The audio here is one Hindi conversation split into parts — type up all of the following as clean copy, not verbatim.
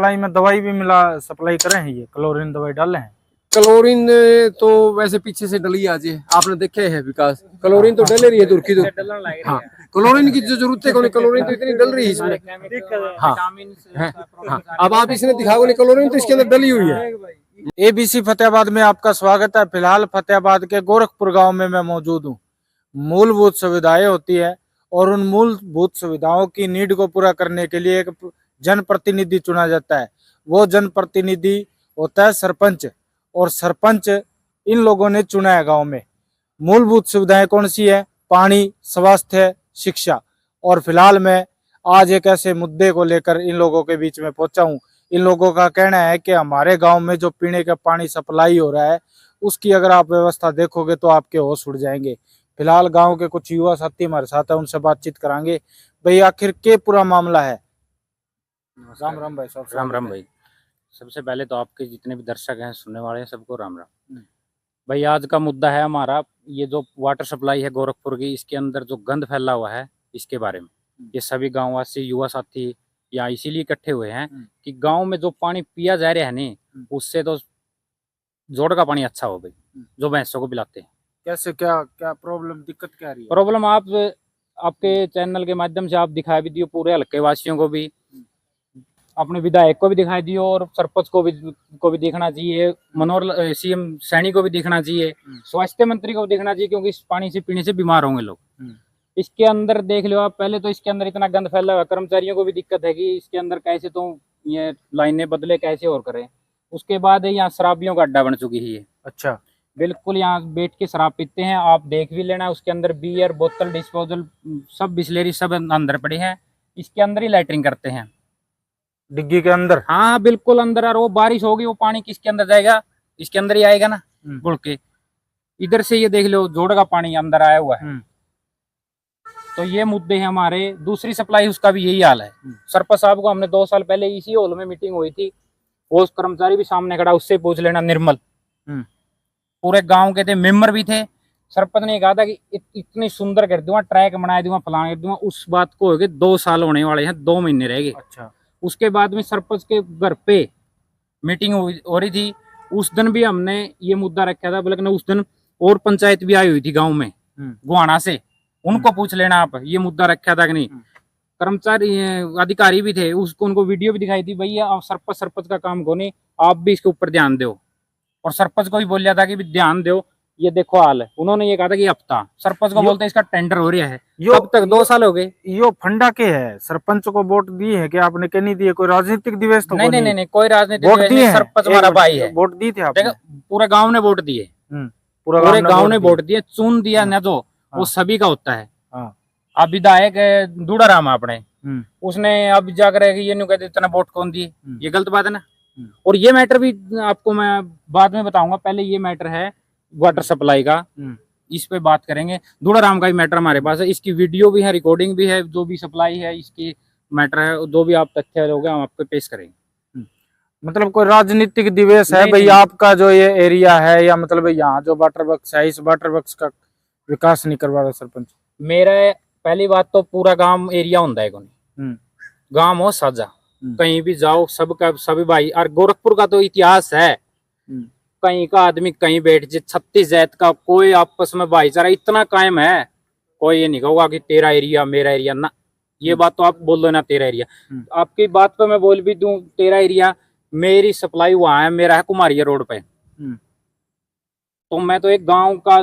सप्लाई में दवाई भी मिला, सप्लाई करे हैं, ये क्लोरीन दवाई डाले हैं? क्लोरीन तो वैसे पीछे से डली आज है, आपने देखे है विकास, क्लोरीन तो डल रही है तुर्की तो। हाँ, क्लोरीन की जो जरूरत है, क्लोरीन तो इतनी डल रही है इसमें। हाँ, हाँ, अब आप इसने दिखाओ नहीं, क्लोरीन तो इसके अंदर डली हुई है। एबीसी फतेहाबाद में आपका स्वागत है। फिलहाल फतेहाबाद के गोरखपुर गांव में मैं मौजूद हूं। मूलभूत सुविधाएं होती है और उन मूलभूत सुविधाओं की नीड को पूरा करने के लिए एक जनप्रतिनिधि चुना जाता है। वो जनप्रतिनिधि होता है सरपंच, और सरपंच इन लोगों ने चुना है गांव में। मूलभूत सुविधाएं कौन सी है? पानी, स्वास्थ्य, शिक्षा। और फिलहाल मैं आज एक ऐसे मुद्दे को लेकर इन लोगों के बीच में पहुंचा हूं। इन लोगों का कहना है कि हमारे गांव में जो पीने का पानी सप्लाई हो रहा है, उसकी अगर आप व्यवस्था देखोगे तो आपके होश उड़ जाएंगे। फिलहाल गांव के कुछ युवा साथी हमारे साथ है, उनसे बातचीत करांगे। भाई, आखिर क्या पूरा मामला है? राम राम भाई साहब। राम राम भाई। सबसे पहले तो आपके जितने भी दर्शक हैं, सुनने वाले हैं, सबको राम राम। भाई, आज का मुद्दा है हमारा ये जो वाटर सप्लाई है गोरखपुर की, इसके अंदर जो गंद फैला हुआ है, इसके बारे में। ये सभी गांववासी, युवा साथी यहाँ इसीलिए इकट्ठे हुए हैं कि गांव में जो पानी पिया जा रहा है नहीं, उससे तो जोड़ का पानी अच्छा हो भाई, जो भैंसों को पिलाते हैं। कैसे, क्या क्या प्रॉब्लम, दिक्कत क्या आ रही है? प्रॉब्लम आप आपके चैनल के माध्यम से आप दिखा भी दियो पूरे हल्के वासियों को भी, अपने विधायक को भी दिखाई दियो, और सरपंच को भी देखना चाहिए, मनोहर सीएम सैनी को भी देखना चाहिए, स्वास्थ्य मंत्री को भी देखना चाहिए, क्योंकि इस पानी से पीने से बीमार होंगे लोग। इसके अंदर देख लो आप, पहले तो इसके अंदर इतना गंद फैला हुआ, कर्मचारियों को भी दिक्कत है कि इसके अंदर कैसे तो ये लाइनें बदले, कैसे और करें। उसके बाद यहाँ शराबियों का अड्डा बन चुकी है ये। अच्छा, बिल्कुल, यहाँ बैठ के शराब पीते हैं, आप देख भी लेना। उसके अंदर बियर बोतल, डिस्पोजल, सब बिस्लेरी सब अंदर पड़े हैं। इसके अंदर ही लैटरिंग करते हैं, डिग्गी के अंदर। हाँ बिल्कुल अंदर। और वो बारिश होगी, वो पानी किसके अंदर जाएगा? इसके अंदर ही आएगा ना, गुड़ के। इधर से ये देख लो, जोड़ का पानी अंदर आया हुआ है। तो ये मुद्दे हैं हमारे। दूसरी सप्लाई, उसका भी यही हाल है। सरपंच साहब को हमने 2 साल पहले इसी हॉल में मीटिंग हुई थी, वो कर्मचारी भी सामने खड़ा, उससे पूछ लेना, निर्मल। पूरे गांव के थे, मेंबर भी थे। सरपंच ने कहा था कि इतनी सुंदर कर दूंगा, ट्रैक बना दूंगा, फलाना कर दूंगा। उस बात को हो गए 2 साल होने वाले हैं, 2 महीने रह गए। अच्छा। उसके बाद में सरपंच के घर पे मीटिंग हो रही थी, उस दिन भी हमने ये मुद्दा रखा था। बल्कि उस दिन और पंचायत भी आई हुई थी गांव में, गुहाना से। उनको पूछ लेना आप, ये मुद्दा रखा था कि नहीं। कर्मचारी अधिकारी भी थे, उसको उनको वीडियो भी दिखाई थी। भैया आप सरपंच का काम को नहीं, आप भी इसके ऊपर ध्यान दो। और सरपंच को भी बोल था कि भी ध्यान दो, ये देखो हाल है। उन्होंने ये कहा था कि हफ्ता, सरपंच को बोलते इसका टेंडर हो रहा है। कब तक? 2 साल हो गए। यो फंडा के है, सरपंच को वोट दी है कि आपने के नहीं दिए? कोई राजनीतिक दिवस तो नहीं, कोई राजनीतिक वोट दी है। सरपंच हमारा भाई है। वोट दी थे आपने? पूरे गांव ने वोट दिए, पूरे गांव ने वोट दिए, चुन दिया ना, जो वो सभी का होता है। अब विधायक दूड़ाराम अपने, उसने अब जाकर ये नहीं कहते इतना वोट कौन दिए, ये गलत बात है ना। और ये मैटर भी आपको मैं बाद में बताऊंगा, पहले ये मैटर है वाटर सप्लाई का, इस पे बात करेंगे। दूड़ाराम का ही मैटर हमारे पास है, इसकी वीडियो भी है, रिकॉर्डिंग भी है, जो भी सप्लाई है इसकी मैटर है, जो भी आप तथ्य लोगे हम आपको पेश करेंगे। मतलब कोई राजनीतिक दिवस है भाई आपका जो ये एरिया है, या मतलब यहाँ जो वाटर वर्क्स है, इस वाटर वर्क्स का विकास नहीं करवा रहा सरपंच? मेरा पहली बात तो पूरा गांव एरिया होता है, गांव हो साझा, कहीं भी जाओ सबका सभी भाई। और गोरखपुर का तो इतिहास है, कहीं का आदमी कहीं बैठ जाए, 36 जात का कोई आपस में भाईचारा इतना कायम है। कोई ये नहीं कहूँगा कि तेरा एरिया मेरा एरिया ना, ये बात तो आप बोल दो ना, तेरा एरिया। आपकी बात पे मैं बोल भी दूं, तेरा एरिया, मेरी सप्लाई वहां है, मेरा है कुमारिया रोड पे। तो मैं तो एक गांव का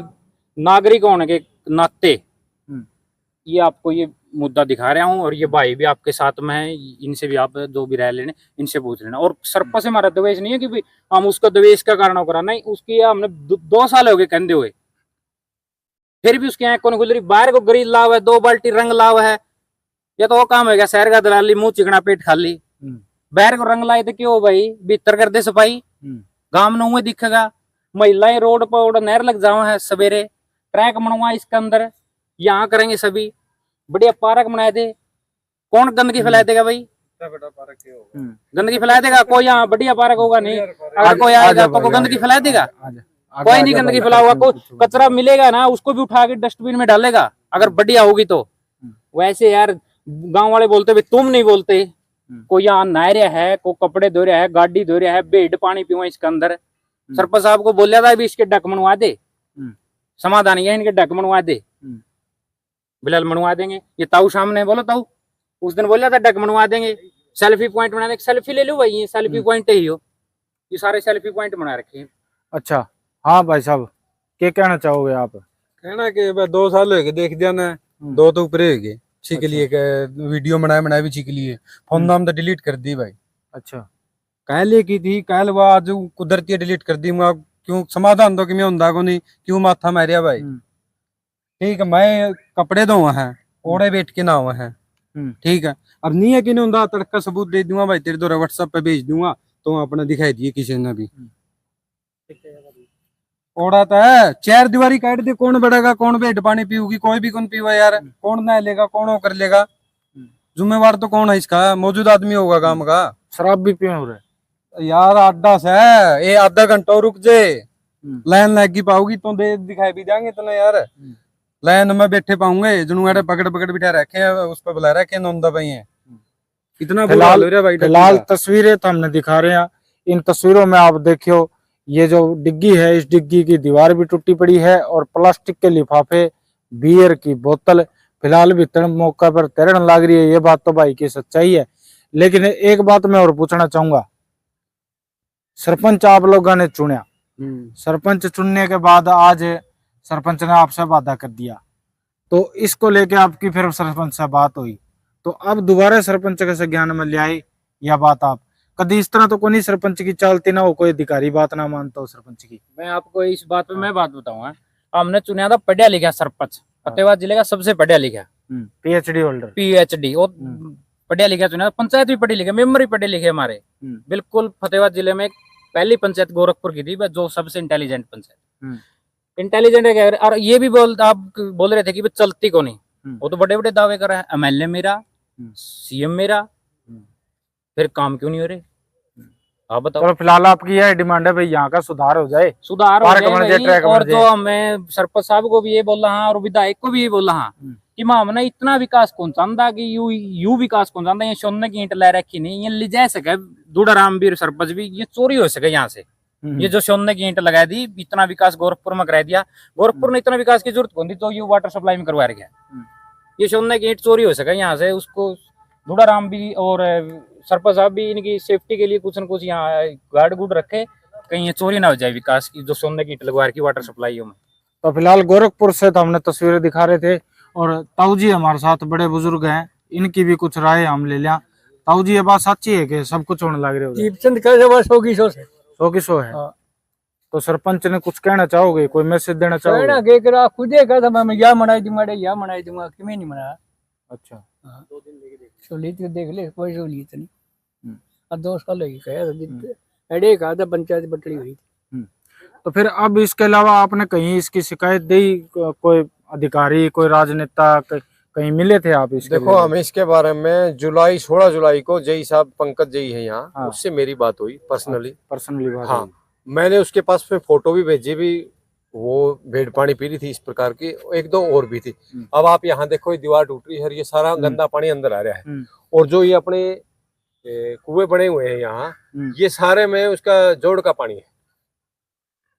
नागरिक होने के नाते ये आपको ये मुद्दा दिखा रहा हूँ। और ये भाई भी आपके साथ में है, इनसे भी आप जो भी राय लेने, इनसे पूछ लेना। और सरपंच से हमारा द्वेष नहीं है कि भाई हम उसको द्वेष का कारण करा, नहीं, उसकी हमने 2 साल हो गए कहते हुए, फिर भी उसके यहाँ कौन गुजरी। बाहर को गरीब लाव है, 2 बाल्टी रंग लाव है, ये तो वो काम हो गया शहर का दलाली, मुंह चिकना पेट खाली। बाहर को रंग लाए तो क्यों भाई, भीतर कर दे सफाई, गांव में हुए दिखेगा। महिलाएं रोड पर नहर लग जाओ है, सवेरे ट्रैक बनवा इसके अंदर, यहाँ करेंगे सभी। बढ़िया पार्क बनाए थे, कौन गंदगी फैला देगा भाई? गंदगी फैला देगा कोई? यहाँ बढ़िया पार्क होगा नहीं, अगर कोई आएगा तो गंदगी फैला देगा? कोई नहीं गंदगी फैला हुआ। कोई कचरा मिलेगा ना, उसको भी उठा के डस्टबिन में डालेगा, अगर बढ़िया होगी तो। वैसे यार गांव वाले बोलते भाई तुम नहीं बोलते, कोई यहाँ नहा रहा है, कोई कपड़े धो रहा है, गाड़ी धो रहा है, बेड पानी पीवा इसके अंदर। सरपंच साहब को बोलिया था भी इसके डक मनवा दे, समाधान ये इनके डक मनवा दे, बिलाल मनवा देंगे। ये ताऊ सामने बोलो, ताऊ उस दिन बोला था डक मनवा देंगे, सेल्फी पॉइंट बना देंगे। सेल्फी ले लो भाई, ये सेल्फी पॉइंट ही हो, ये सारे सेल्फी पॉइंट बना रखे हैं। अच्छा, हाँ भाई साहब, क्या कहना चाहोगे आप? कहना कि 2 साल हो गए देख दिया ना, 2 तो ऊपर हो गए ठीक लिए वीडियो बनाया भी ठीक लिए, फोन नाम तो डिलीट कर दी भाई। अच्छा, कहले की थी कहल वो आज कुदरती डिलीट कर दी, मैं क्यों समाधान तो कि होंदा को नहीं, क्यों माथा मारिया भाई। ठीक है, मैं कपड़े दो हैं, ओड़े बैठ के ना हुए हैं, ठीक है। अब नहीं है कि नहीं होंदा, तड़का सबूत दे दूंगा भाई, तेरे द्वारा व्हाट्सएप पे भेज दूंगा, तो अपना दिखाई दिए किसी ने भी। ओड़ा तो है 4 दीवारी काट दे, कौन बढ़ेगा, कौन बैठ पानी पीऊगी, कोई भी कौन पीवा यार, कौन नहा लेगा, कौन वो कर लेगा, जिम्मेवार तो कौन है इसका, मौजूद आदमी होगा काम का। शराब भी पिए हो रहे यार अड्डा से ये आधा घंटा रुक जे, लाइन लगी पाऊगी तो दे दिखाई भी जाएंगे तो ना यार, लाइन में बैठे पाऊंगे, जुनूड़े पकड़ पकड़ बिठा रखे हैं, उस पर बुला रखे नोंदा भाई है। इतना फिलहाल तस्वीरें तो हमने दिखा रहे हैं। इन तस्वीरों में आप देखियो, ये जो डिग्गी है, इस डिग्गी की दीवार भी टूटी पड़ी है और प्लास्टिक के लिफाफे, बियर की बोतल फिलहाल भी मौका पर तैरने लग रही है। ये बात तो भाई की सच्चाई है। लेकिन एक बात मैं और पूछना चाहूंगा, सरपंच आप लोगों ने चुना, सरपंच चुनने के बाद आज सरपंच ने आपसे वादा कर दिया, तो इसको लेके आपकी फिर सरपंच से बात हुई, तो अब दोबारा सरपंच के ज्ञान में ले आई या बात? आप कभी इस तरह तो कोई सरपंच की चालती ना हो, कोई अधिकारी बात ना मानता हो सरपंच की? मैं आपको इस बात पे मैं बात बताऊंगा, हमने चुना था पढ़िया लिखा सरपंच, फतेहाबाद जिले का सबसे पढ़िया लिखा, पीएचडी होल्डर, पीएचडी और पढ़िया लिखा चुना। पंचायत भी पढ़ी लिखे, मेंबर भी पढ़े लिखे हमारे। बिल्कुल फतेहाबाद जिले में पहली पंचायत गोरखपुर की थी, जो सबसे इंटेलिजेंट पंचायत, इंटेलिजेंट है। और ये भी आप बोल रहे थे कि चलती को नहीं, वो तो बड़े बड़े दावे कर रहा है, एमएलए मेरा, सीएम मेरा, फिर काम क्यों नहीं हो रहे आप बताओ? तो फिलहाल आपकी यह डिमांड है भाई, यहाँ का सुधार हो जाए, सुधार हो जाए। और तो मैं सरपंच साहब को भी ये बोल रहा और विधायक को भी ये बोल रहा कि मां हमने इतना विकास कौन चाहता कि यू विकास कौन चाहता, ये सोने की ईंट ले रखी नहीं, ये ले जा सके दूढ़ाराम भी सरपंच भी, ये चोरी हो सके यहाँ से। ये जो सोने की ईंट लगा दी, इतना विकास गोरखपुर में करा दिया, गोरखपुर ने इतना विकास की जरूरत कौन थी, तो यू वाटर सप्लाई में करवा रहा है। ये सोने की ईंट चोरी हो सके यहाँ से, उसको दूढ़ाराम भी और सरपंच साहब भी इनकी सेफ्टी के लिए कुछ न कुछ यहाँ गार्ड गुड रखे, कहीं ये चोरी ना हो जाए विकास की, जो सोने की ईंट लगवा रखी वाटर सप्लाई में। तो फिलहाल गोरखपुर से तो हमने तस्वीरें दिखा रहे थे, और ताऊ जी हमारे साथ बड़े बुजुर्ग हैं, इनकी भी कुछ राय हम ले लिया। ताऊ जी, ये बात सच्ची है कि सब कुछ होने लग रहे हो? 100 की 100 है। तो सरपंच ने कुछ कहना चाहोगे, कोई मैसेज देना चाहोगे? खुद ही कहता मैं या मनाई दूंगा कि मैं नहीं मनाया। अच्छा, सहूलियत देख ले, कोई सहूलियत नहीं। और 2 साल अड़े कहा था पंचायत बटड़ी हुई थी। तो फिर अब इसके अलावा आपने कहीं इसकी शिकायत दी, कोई अधिकारी, कोई राजनेता कहीं मिले थे आप इसके? देखो, हम इसके बारे में 16 जुलाई को जई साहब पंकज जई है यहाँ, हाँ। उससे मेरी बात हुई पर्सनली बात हाँ हुई। मैंने उसके पास में फोटो भी भेजी भी, वो भेड़ पानी पी रही थी इस प्रकार की, 1-2 और भी थी। अब आप यहाँ देखो, ये दीवार टूट रही है, ये सारा गंदा पानी अंदर आ रहा है, और जो ये अपने कुएं बने हुए हैं यहाँ, ये सारे में उसका जोड़ का पानी है।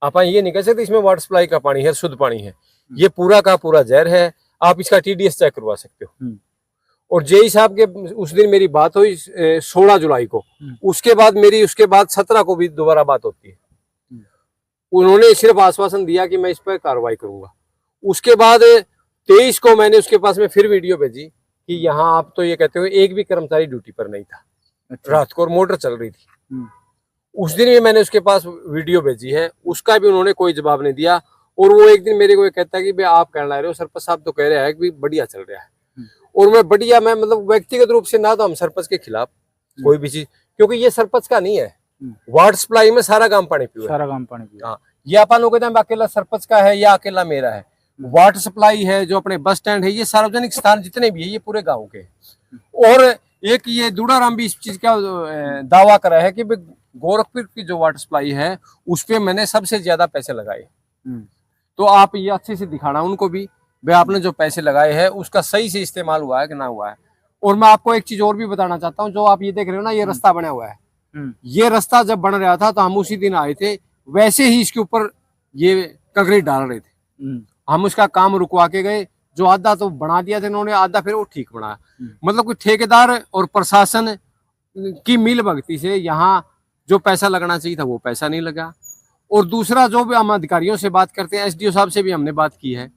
आप ये नहीं कह सकते इसमें वाटर सप्लाई का पानी है, शुद्ध पानी है, ये पूरा का पूरा जहर है। आप इसका TDS चेक करवा सकते हो। और जेई साहब के उस दिन मेरी बात हुई 16 जुलाई को, उसके बाद 17 को भी दोबारा बात होती है। उन्होंने सिर्फ आश्वासन दिया कि मैं इस पर कार्रवाई करूंगा। उसके बाद 23 को मैंने उसके पास में फिर वीडियो भेजी कि यहाँ आप तो ये कहते हो एक भी कर्मचारी ड्यूटी पर नहीं था। अच्छा। रात को और मोटर चल रही थी। उस दिन भी मैंने उसके पास वीडियो भेजी है, उसका भी उन्होंने कोई जवाब नहीं दिया। और वो एक दिन मेरे को कहता है कि भाई आप कहना रहे हो, सरपंच साहब तो कह रहे हैं कि बढ़िया चल रहा है। और मैं मतलब व्यक्तिगत रूप से ना तो हम सरपंच के खिलाफ कोई भी चीज, क्योंकि ये सरपंच का नहीं है, वाटर सप्लाई में सारा गांव पानी पियो, सारा गांव पानी पियो। हाँ, ये अपन लोग कहते हैं अकेला सरपंच का है या अकेला मेरा है। वाटर सप्लाई है, जो अपने बस स्टैंड है, ये सार्वजनिक स्थान जितने भी है ये पूरे गाँव के। और एक ये दूढ़ाराम भी इस चीज का दावा करा है कि गोरखपुर की जो वाटर सप्लाई है उस पे मैंने सबसे ज्यादा पैसे लगाए। तो आप ये अच्छे से दिखाना उनको भी, भाई आपने जो पैसे लगाए हैं उसका सही से इस्तेमाल हुआ है कि ना हुआ है। और मैं आपको एक चीज और भी बताना चाहता हूँ, जो आप ये देख रहे हो ना, ये रास्ता बना हुआ है, ये रास्ता जब बन रहा था तो हम उसी दिन आए थे, वैसे ही इसके ऊपर ये कंक्रीट डाल रहे थे। हम उसका काम रुकवा के गए, जो आधा तो बना दिया था इन्होंने, आधा फिर वो ठीक बनाया। मतलब कि ठेकेदार और प्रशासन की मिल भगती से यहाँ जो पैसा लगना चाहिए था वो पैसा नहीं लगा। और दूसरा, जो भी हम अधिकारियों से बात करते हैं, एसडीओ साहब से भी हमने बात की है,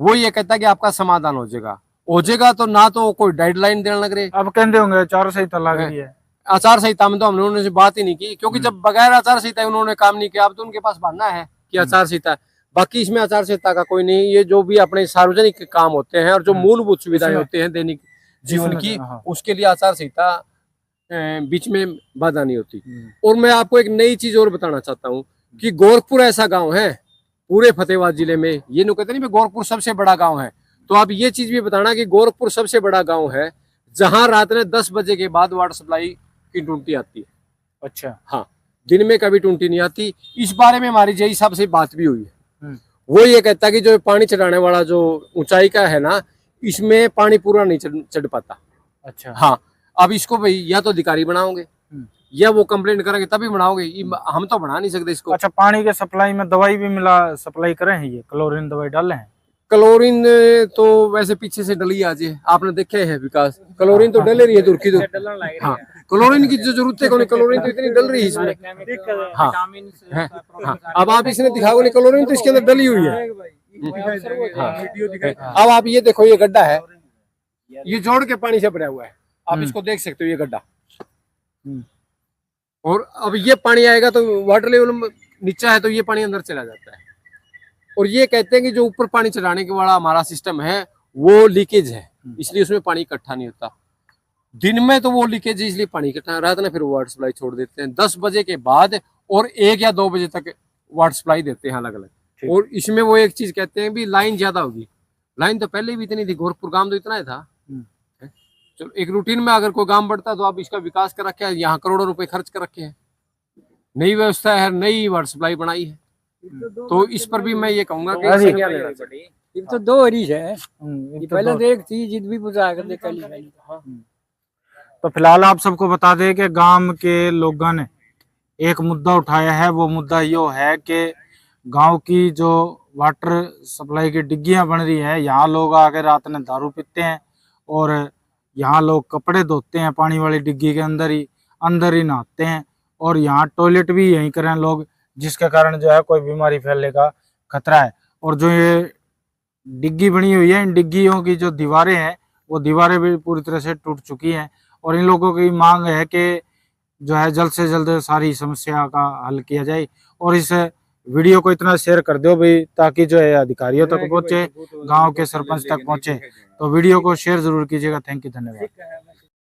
वो ये कहता है कि आपका समाधान हो जाएगा तो ना तो कोई डेडलाइन देने लग रहे। अब कहते होंगे आचार संहिता लग रही है। आचार संहिता में तो हमने उन्होंने बात ही नहीं की, क्योंकि जब बगैर आचार संहिता उन्होंने काम नहीं किया, अब तो उनके पास बहाना है कि आचार संहिता। बाकी इसमें आचार संहिता का कोई नहीं, ये जो भी अपने सार्वजनिक काम होते हैं और जो मूलभूत सुविधाएं होते हैं दैनिक जीवन की, उसके लिए आचार संहिता बीच में बाधा नहीं होती। और मैं आपको एक नई चीज और बताना चाहता हूँ कि गोरखपुर ऐसा गांव है पूरे फतेहाबाद जिले में, ये नो कहते नहीं गोरखपुर सबसे बड़ा गांव है, तो आप ये चीज भी बताना कि गोरखपुर सबसे बड़ा गांव है जहां रात में 10 बजे के बाद वाटर सप्लाई की टूटी आती है। अच्छा। हाँ, दिन में कभी टूटी नहीं आती। इस बारे में हमारी जेई साहब से बात भी हुई है, वो ये कहता कि जो पानी चढ़ाने वाला जो ऊंचाई का है ना, इसमें पानी पूरा नहीं चढ़ पाता। अच्छा। हाँ, अब इसको भाई या तो अधिकारी बनाओगे या वो कंप्लेंट करेंगे तभी बनाओगे, हम तो बना नहीं सकते इसको। अच्छा, पानी के सप्लाई में दवाई भी मिला सप्लाई करे हैं, ये क्लोरीन दवाई डाले हैं? क्लोरीन तो वैसे पीछे से डली आज है, आपने देखे है विकास, क्लोरीन तो डल रही है दूर की दूर। हाँ, क्लोरीन की जो जरूरत है, क्लोरीन तो इतनी डल रही है इसमें। हाँ, हाँ, अब आप इसने दिखाओगे क्लोरीन तो इसके अंदर डली हुई है। हाँ, अब आप ये देखो, ये गड्ढा है, ये जोड़ के पानी से भरा हुआ है, आप इसको देख सकते हो, ये गड्ढा। और अब ये पानी आएगा तो वाटर लेवल नीचा है तो ये पानी अंदर चला जाता है। और ये कहते हैं कि जो ऊपर पानी चढ़ाने के वाला हमारा सिस्टम है वो लीकेज है, इसलिए उसमें पानी इकट्ठा नहीं होता। दिन में तो वो लीकेज है इसलिए पानी इकट्ठा, रात में फिर वाटर सप्लाई छोड़ देते हैं 10 बजे के बाद, और 1 या 2 बजे तक वाटर सप्लाई देते हैं अलग अलग। और इसमें वो एक चीज कहते हैं भी लाइन ज्यादा होगी, लाइन तो पहले भी इतनी थी, गोरखपुर गांव तो इतना ही था। चलो, एक रूटीन में अगर कोई गांव बढ़ता तो आप इसका विकास कर रखे हैं, यहाँ करोड़ों रुपए खर्च कर रखे हैं, नई व्यवस्था है, नई वाटर सप्लाई बनाई है, तो इस पर भी मैं ये कहूंगा कि ये तो 2 हरीश है, ये पहले तो एक थी जिद भी बुझा कर दे कल। तो फिलहाल आप सबको बता दें कि गांव के लोगों ने एक मुद्दा उठाया है, वो मुद्दा यो है कि गांव की जो वाटर सप्लाई की डिग्गियां बन रही है, यहाँ लोग आके रात में दारू पीते हैं और यहाँ लोग कपड़े धोते हैं पानी वाली डिग्गी के अंदर ही नहाते हैं, और यहाँ टॉयलेट भी यहीं करें लोग, जिसके कारण जो है कोई बीमारी फैलने का खतरा है। और जो ये डिग्गी बनी हुई है, इन डिग्गियों की जो दीवारें हैं वो दीवारें भी पूरी तरह से टूट चुकी हैं, और इन लोगों की मांग है कि जो है जल्द से जल्द सारी समस्या का हल किया जाए। और इस वीडियो को इतना शेयर कर दो भाई, ताकि जो है अधिकारियों तक पहुंचे, गांव के सरपंच तक पहुंचे। तो वीडियो को शेयर जरूर कीजिएगा। थैंक यू, धन्यवाद।